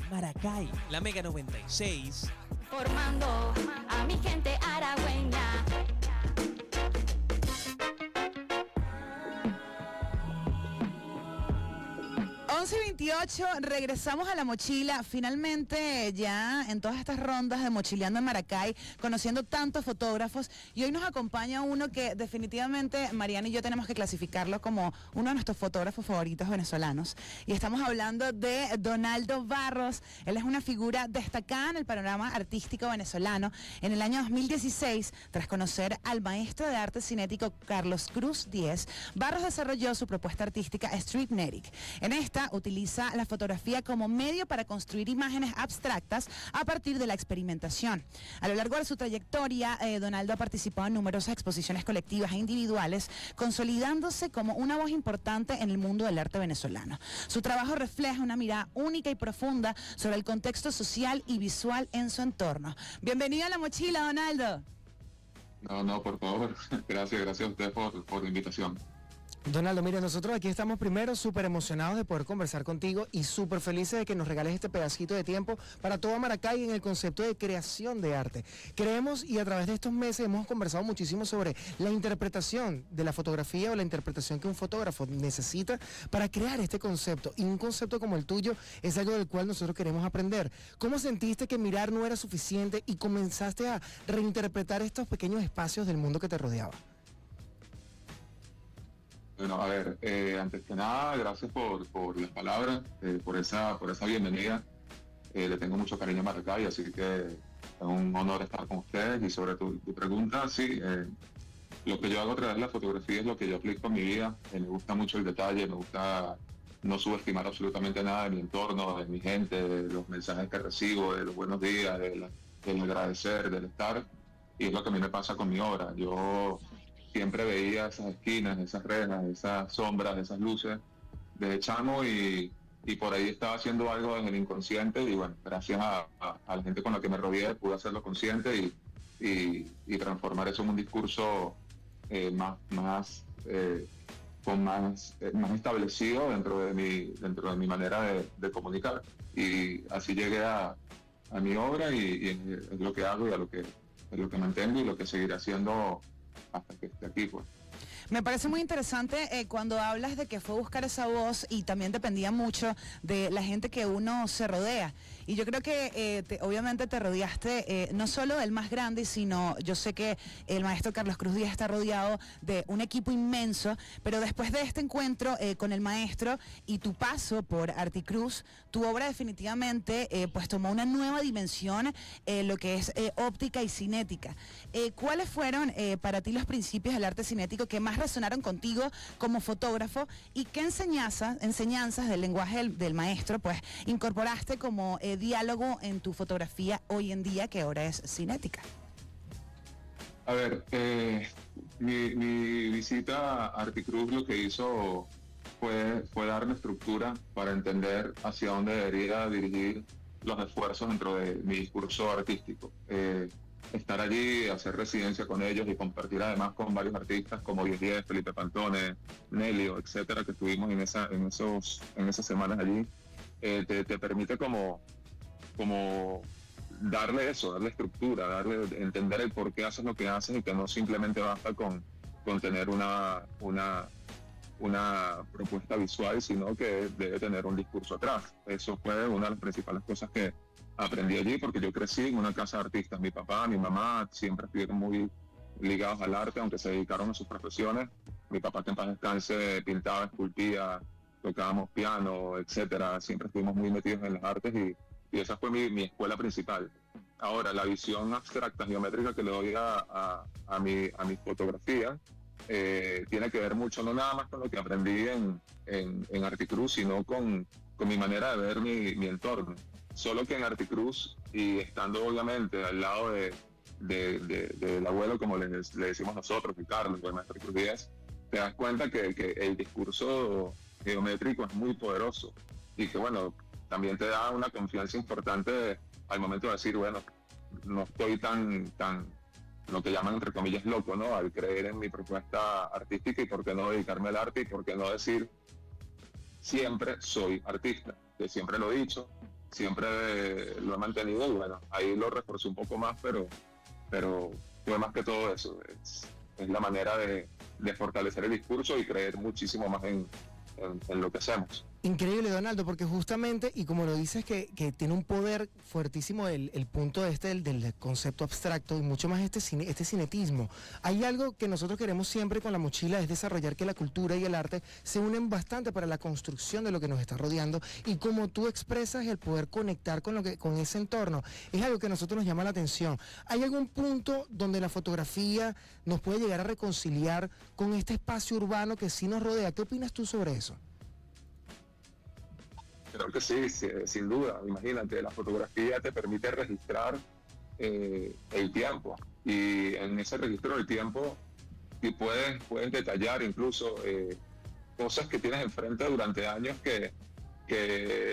Maracay, la Mega 96. Formando a mi gente aragüeña. 11:28, regresamos a La Mochila, finalmente ya en todas estas rondas de Mochileando en Maracay, conociendo tantos fotógrafos, y hoy nos acompaña uno que definitivamente Mariana y yo tenemos que clasificarlo como uno de nuestros fotógrafos favoritos venezolanos, y estamos hablando de Donaldo Barros. Él es una figura destacada en el panorama artístico venezolano. En el año 2016, tras conocer al maestro de arte cinético Carlos Cruz Diez, Barros desarrolló su propuesta artística Streetnetic. En esta utiliza la fotografía como medio para construir imágenes abstractas a partir de la experimentación. A lo largo de su trayectoria, Donaldo ha participado en numerosas exposiciones colectivas e individuales, consolidándose como una voz importante en el mundo del arte venezolano. Su trabajo refleja una mirada única y profunda sobre el contexto social y visual en su entorno. Bienvenido a La Mochila, Donaldo. No, por favor. Gracias a ustedes por la invitación. Donaldo, mira, nosotros aquí estamos primero súper emocionados de poder conversar contigo y súper felices de que nos regales este pedacito de tiempo para todo Maracay en el concepto de creación de arte. Creemos, y a través de estos meses hemos conversado muchísimo sobre la interpretación de la fotografía o la interpretación que un fotógrafo necesita para crear este concepto. Y un concepto como el tuyo es algo del cual nosotros queremos aprender. ¿Cómo sentiste que mirar no era suficiente y comenzaste a reinterpretar estos pequeños espacios del mundo que te rodeaba? Bueno, a ver, antes que nada, gracias por las palabras, por esa bienvenida. Le tengo mucho cariño a Maracay, así que es un honor estar con ustedes. Y sobre tu pregunta, sí, lo que yo hago a través de la fotografía es lo que yo aplico a mi vida. Me gusta mucho el detalle, me gusta no subestimar absolutamente nada de mi entorno, de mi gente, de los mensajes que recibo, de los buenos días, del agradecer, del estar. Y es lo que a mí me pasa con mi obra. Yo siempre veía esas esquinas, esas rejas, esas sombras, esas luces desde chamo, y por ahí estaba haciendo algo en el inconsciente, y bueno, gracias a la gente con la que me rodeé pude hacerlo consciente y transformar eso en un discurso más establecido dentro de mi manera de comunicar. Y así llegué a mi obra, y es lo que hago y es lo que mantengo y lo que seguiré haciendo hasta que esté aquí, pues. Me parece muy interesante cuando hablas de que fue buscar esa voz y también dependía mucho de la gente que uno se rodea. Y yo creo que obviamente te rodeaste no solo del más grande, sino yo sé que el maestro Carlos Cruz Díaz está rodeado de un equipo inmenso, pero después de este encuentro con el maestro y tu paso por Articruz, tu obra definitivamente pues tomó una nueva dimensión, lo que es óptica y cinética. ¿Cuáles fueron para ti los principios del arte cinético que más resonaron contigo como fotógrafo, y qué enseñanzas del lenguaje del maestro pues incorporaste como diálogo en tu fotografía hoy en día, que ahora es cinética? A ver, mi visita a Articruz lo que hizo fue darme estructura para entender hacia dónde debería dirigir los esfuerzos dentro de mi discurso artístico. Estar allí, hacer residencia con ellos y compartir además con varios artistas como 1010, Felipe Pantone, Nelio, etcétera, que estuvimos en esas semanas allí, te permite como darle estructura, entender el por qué haces lo que haces, y que no simplemente basta con tener una propuesta visual, sino que debe tener un discurso atrás. Eso fue una de las principales cosas que aprendí allí, porque yo crecí en una casa de artistas. Mi papá, mi mamá siempre estuvieron muy ligados al arte, aunque se dedicaron a sus profesiones. Mi papá, que en paz descanse, pintaba, esculpía, tocábamos piano, etcétera. Siempre estuvimos muy metidos en las artes, y esa fue mi escuela principal. Ahora, la visión abstracta, geométrica que le doy a mi fotografía tiene que ver mucho, no nada más con lo que aprendí en Articruz, sino con mi manera de ver mi entorno. Solo que en Articruz, y estando obviamente al lado del abuelo, como le decimos nosotros, de Carlos, el maestro Cruz Díaz, te das cuenta que el discurso geométrico es muy poderoso, y que bueno, también te da una confianza importante al momento de decir, bueno, no estoy tan lo que llaman entre comillas loco, ¿no? Al creer en mi propuesta artística, y por qué no dedicarme al arte, y por qué no decir siempre soy artista, que siempre lo he dicho, siempre lo he mantenido y bueno, ahí lo reforcé un poco más, pero fue más que todo eso, es la manera de fortalecer el discurso y creer muchísimo más en lo que hacemos. Increíble, Donaldo, porque justamente, y como lo dices, que tiene un poder fuertísimo el punto del concepto abstracto y mucho más este cinetismo. Hay algo que nosotros queremos siempre con la mochila, es desarrollar que la cultura y el arte se unen bastante para la construcción de lo que nos está rodeando, y como tú expresas el poder conectar con ese entorno, es algo que a nosotros nos llama la atención. ¿Hay algún punto donde la fotografía nos puede llegar a reconciliar con este espacio urbano que sí nos rodea? ¿Qué opinas tú sobre eso? Creo que sí, sin duda. Imagínate, la fotografía te permite registrar el tiempo, y en ese registro del tiempo y puedes detallar incluso cosas que tienes enfrente durante años que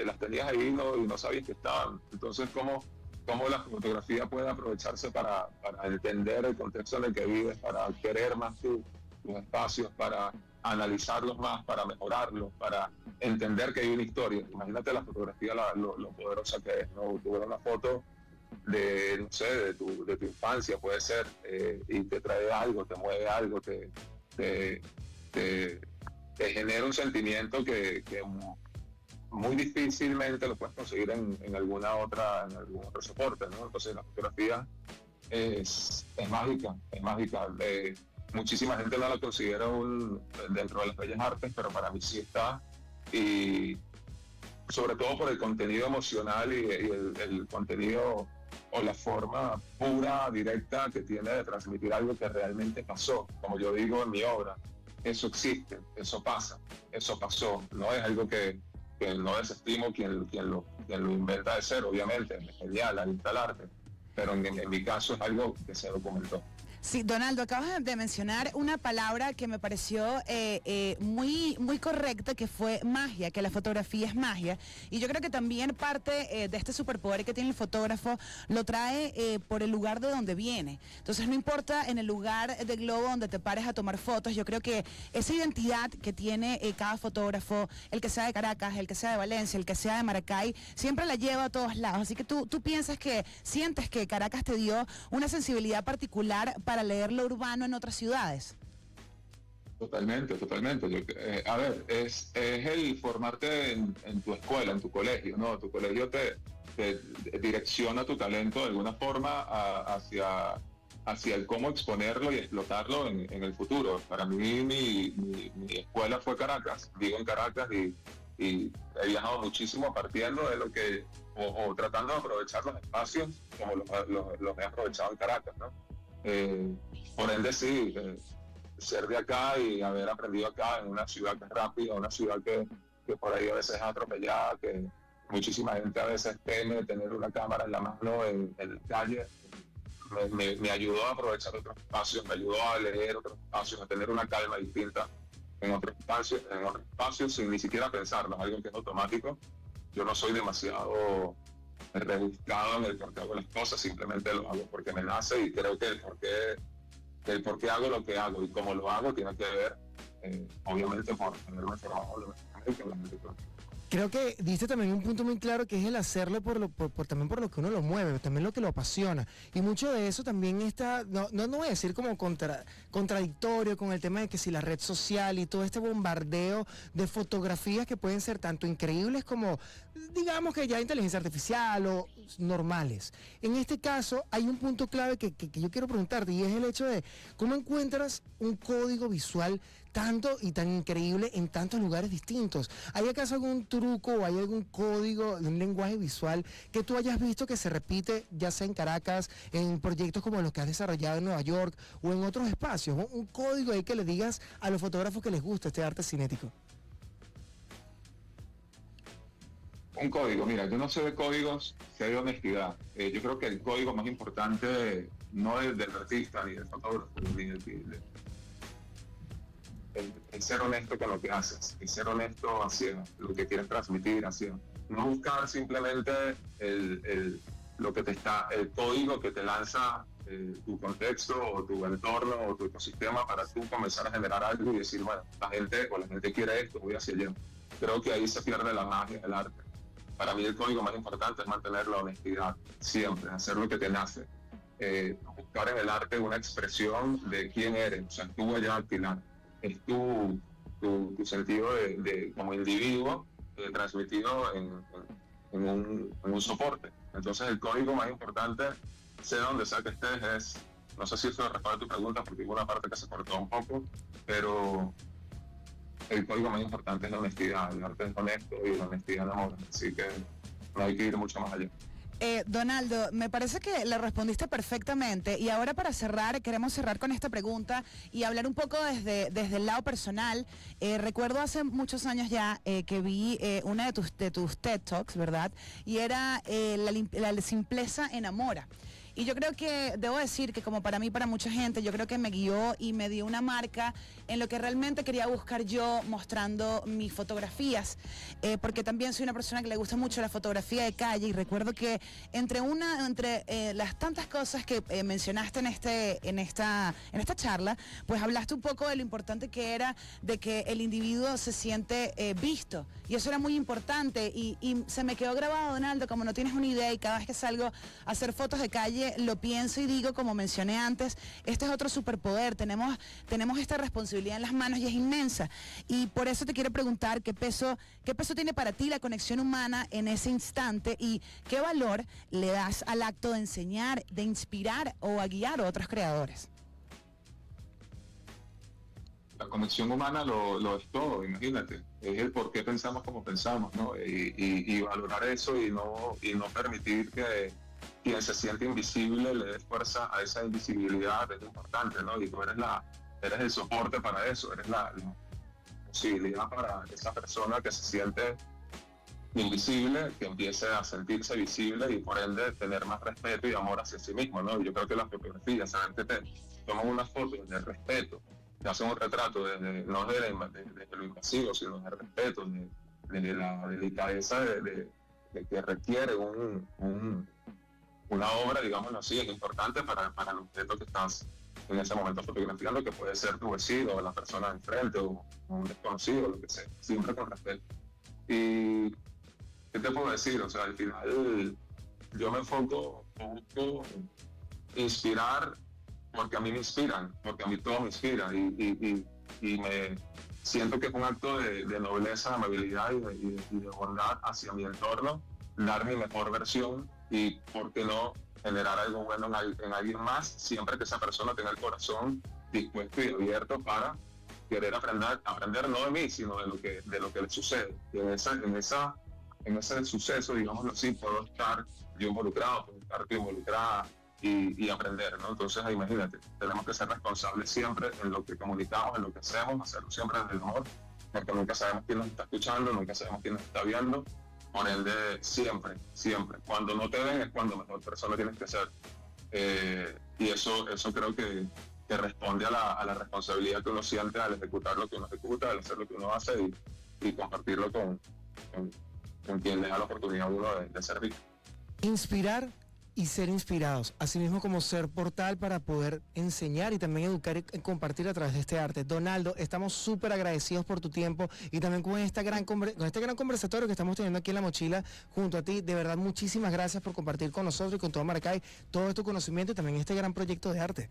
las tenías ahí y no sabías que estaban. Entonces, ¿cómo la fotografía puede aprovecharse para entender el contexto en el que vives, para querer más tus espacios, para analizarlos más, para mejorarlos, para entender que hay una historia? Imagínate la fotografía, lo poderosa que es, ¿no? Tú ves una foto de, no sé, de tu infancia, puede ser, y te trae algo, te mueve algo, te genera un sentimiento que muy difícilmente lo puedes conseguir en algún otro soporte, ¿no? Entonces la fotografía es mágica, es mágica. Muchísima gente no la considera dentro de las bellas artes, pero para mí sí está, y sobre todo por el contenido emocional y el contenido o la forma pura, directa que tiene de transmitir algo que realmente pasó. Como yo digo en mi obra, eso existe, eso pasa, eso pasó, no es algo que no desestimo quien lo inventa de cero, obviamente, es genial, ahí está el arte, pero en mi caso es algo que se documentó. Sí, Donaldo, acabas de mencionar una palabra que me pareció muy correcta, que fue magia, que la fotografía es magia. Y yo creo que también parte de este superpoder que tiene el fotógrafo lo trae por el lugar de donde viene. Entonces no importa en el lugar del globo donde te pares a tomar fotos, yo creo que esa identidad que tiene cada fotógrafo, el que sea de Caracas, el que sea de Valencia, el que sea de Maracay, siempre la lleva a todos lados. Así que tú sientes que Caracas te dio una sensibilidad particular para leer lo urbano en otras ciudades. Totalmente. A ver, es el formarte en tu escuela, en tu colegio, ¿no? Tu colegio te direcciona tu talento de alguna forma hacia el cómo exponerlo y explotarlo en el futuro. Para mí mi escuela fue Caracas, vivo en Caracas y he viajado muchísimo partiendo de lo que, o tratando de aprovechar los espacios como los he aprovechado en Caracas, ¿no? Por ende sí, ser de acá y haber aprendido acá en una ciudad que es rápida, una ciudad que por ahí a veces es atropellada, que muchísima gente a veces teme tener una cámara en la mano en la calle, me ayudó a aprovechar otros espacios, me ayudó a leer otros espacios, a tener una calma distinta en otros espacios sin ni siquiera pensarlo, algo que es automático. Yo no soy demasiado rebuscado en el por qué hago las cosas, simplemente lo hago porque me nace, y creo que el por qué hago lo que hago y cómo lo hago tiene que ver, obviamente, por tenerme formado Creo que dice también un punto muy claro, que es el hacerlo también por lo que uno lo mueve, también lo que lo apasiona. Y mucho de eso también está, no voy a decir como contradictorio con el tema de que si la red social y todo este bombardeo de fotografías que pueden ser tanto increíbles como, digamos que ya inteligencia artificial o normales. En este caso hay un punto clave que yo quiero preguntarte, y es el hecho de cómo encuentras un código visual tanto y tan increíble en tantos lugares distintos. ¿Hay acaso algún truco o hay algún código de un lenguaje visual que tú hayas visto que se repite, ya sea en Caracas, en proyectos como los que has desarrollado en Nueva York o en otros espacios? Un código ahí que le digas a los fotógrafos que les gusta este arte cinético. Un código, mira, yo no sé de códigos, sé de honestidad. Yo creo que el código más importante no es del artista ni del fotógrafo, ni el ser honesto con lo que haces, el ser honesto hacia lo que quieres transmitir, hacia no buscar simplemente el código que te lanza tu contexto o tu entorno o tu ecosistema para tú comenzar a generar algo y decir, bueno, la gente quiere esto, voy hacia allá. Creo que ahí se pierde la magia del arte. para mí el código más importante es mantener la honestidad, siempre, hacer lo que te nace. Buscar en el arte una expresión de quién eres, o sea, tu huella dactilar, es tu sentido como individuo transmitido en un soporte. Entonces el código más importante, sea donde sea que estés, es, no sé si eso responde a tu pregunta porque hubo una parte que se cortó un poco, pero el código más importante es la honestidad, el arte es honesto y la honestidad enamora, así que no hay que ir mucho más allá. Donaldo, me parece que le respondiste perfectamente y ahora para cerrar, queremos cerrar con esta pregunta y hablar un poco desde el lado personal. Recuerdo hace muchos años ya que vi una de tus TED Talks, ¿verdad? Y era la simpleza enamora. Y yo creo que, debo decir que como para mí, para mucha gente, yo creo que me guió y me dio una marca en lo que realmente quería buscar yo mostrando mis fotografías, porque también soy una persona que le gusta mucho la fotografía de calle y recuerdo que entre las tantas cosas que mencionaste en esta charla, pues hablaste un poco de lo importante que era de que el individuo se siente visto y eso era muy importante y se me quedó grabado, Donaldo, como no tienes una idea y cada vez que salgo a hacer fotos de calle lo pienso y digo, como mencioné antes, este es otro superpoder, tenemos esta responsabilidad en las manos y es inmensa. Y por eso te quiero preguntar qué peso tiene para ti la conexión humana en ese instante y qué valor le das al acto de enseñar, de inspirar o a guiar a otros creadores. La conexión humana lo es todo, imagínate, es el por qué pensamos como pensamos, ¿no? Y valorar eso y no permitir que quien se siente invisible le dé fuerza a esa invisibilidad, es importante, ¿no? Y tú eres el soporte para eso, eres la posibilidad para esa persona que se siente invisible, que empiece a sentirse visible y por ende tener más respeto y amor hacia sí mismo, ¿no? Yo creo que las fotografías, saben que te toman una foto desde el respeto, te hacen un retrato no desde lo invasivo, sino desde el respeto, de la delicadeza de que requiere una obra, digámoslo así, es importante para el objeto que estás en ese momento fotografiando, que puede ser tu vecino, o la persona de enfrente, o un desconocido, lo que sea, siempre con respeto. Y, ¿qué te puedo decir? O sea, al final, yo me busco inspirar porque a mí me inspiran, porque a mí todo me inspira, y me siento que es un acto de nobleza, de amabilidad y de bondad hacia mi entorno, dar mi mejor versión y, ¿por qué no?, generar algo bueno en alguien más, siempre que esa persona tenga el corazón dispuesto y abierto para querer aprender no de mí, sino de lo que le sucede. Y en ese suceso, digámoslo así, puedo estar yo involucrado, puedo estar tú involucrada y aprender, ¿no? Entonces, imagínate, tenemos que ser responsables siempre en lo que comunicamos, en lo que hacemos, hacerlo siempre desde el amor, porque nunca sabemos quién nos está escuchando, nunca sabemos quién nos está viendo. Por ende, siempre, cuando no te ven es cuando mejor persona tienes que ser. Y eso creo que responde a la responsabilidad que uno siente al ejecutar lo que uno ejecuta, al hacer lo que uno hace y compartirlo con quien le da la oportunidad a uno de servir. Inspirar y ser inspirados, asimismo como ser portal para poder enseñar y también educar y compartir a través de este arte. Donaldo, estamos súper agradecidos por tu tiempo y también con este gran conversatorio que estamos teniendo aquí en La Mochila junto a ti. De verdad, muchísimas gracias por compartir con nosotros y con todo Maracay todo tu conocimiento y también este gran proyecto de arte.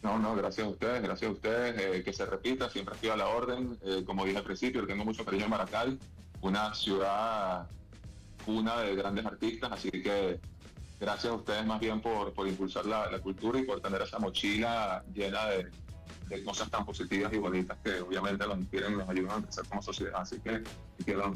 No, gracias a ustedes, que se repita, siempre estoy a la orden. Como dije al principio, tengo mucho cariño en Maracay, una ciudad cuna de grandes artistas, así que gracias a ustedes más bien por impulsar la cultura y por tener esa mochila llena de cosas tan positivas y bonitas que obviamente nos inspiran y nos ayudan a crecer como sociedad. Así que quiero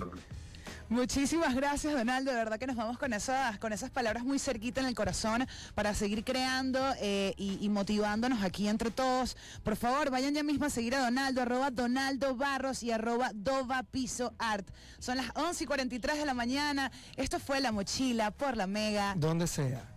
Muchísimas gracias, Donaldo. De verdad que nos vamos con esas palabras muy cerquita en el corazón para seguir creando y motivándonos aquí entre todos. Por favor, vayan ya mismo a seguir a Donaldo, @DonaldoBarros y @DovaPisoArt. Son las 11:43 de la mañana. Esto fue La Mochila por La Mega. Donde sea.